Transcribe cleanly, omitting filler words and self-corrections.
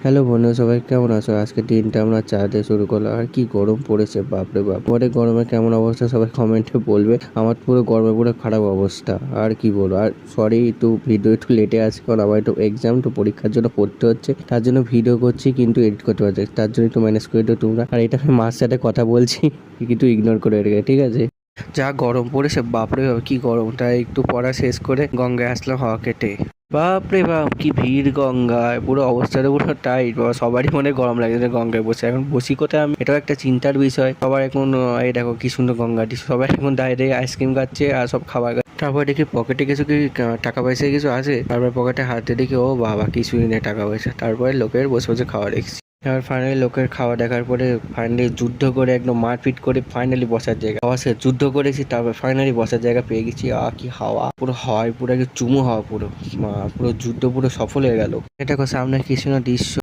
Hello বন্ধু, সবাই কেমন আছো? আজকে দিনটা আমরা চা দিয়ে শুরু করলাম। আর কি গরম পড়েছে, বাপরে বাপ! পরে গরমে কেমন অবস্থা সবাই কমেন্টে বলবে। আমার পুরো গরমে পুরো খারাপ অবস্থা। আর কি বলবো। আর সরি, একটু ভিডিও একটু লেটে আছে, কারণ আমার একটু এক্সাম, তো পরীক্ষার জন্য পড়তে হচ্ছে। তার জন্য ভিডিও করছি কিন্তু এডিট করতে পারছি, তার জন্য একটু ম্যানেজ করে দিও তোমরা। আর এটা আমি মার সাথে কথা বলছি, কিন্তু ইগনোর করে রেখে, ঠিক আছে? যা গরম পড়েছে, বাপরে বাপ কি গরম! তাই একটু পড়া শেষ করে গঙ্গায় আসলাম হাওয়া খেতে। বাপরে বাপ কি ভিড় গঙ্গায়, পুরো অবস্থাটা পুরো টাইট। বাবা, সবারই মনে গরম লাগে যে গঙ্গায় বসে। এখন বসি কোথায় আমি, এটাও একটা চিন্তার বিষয়। সবার এখন এই দেখো কি সুন্দর গঙ্গাটি, সবাই এখন দাঁড়িয়ে আইসক্রিম খাচ্ছে আর সব খাবার খাচ্ছে। তারপর দেখি পকেটে কিছু কি টাকা পয়সা কিছু আছে, তারপর পকেটে হাতে দেখি ও বাবা কিছুই নেই টাকা পয়সা। তারপরে লোকের বসে বসে খাওয়া দেখছি। এবার ফাইনালি লোকের খাওয়া দেখার পরে ফাইনালি যুদ্ধ করে একদম মারপিট করে ফাইনালি বসার জায়গা, অবশ্যই যুদ্ধ করেছি, তারপর ফাইনালি বসার জায়গা পেয়ে গেছি। কি হাওয়া, পুরো হাওয়ায় পুরো একটু চুমু হাওয়া, পুরো পুরো যুদ্ধ পুরো সফল হয়ে গেল। এটা সামনে কি সুন্দর দৃশ্য।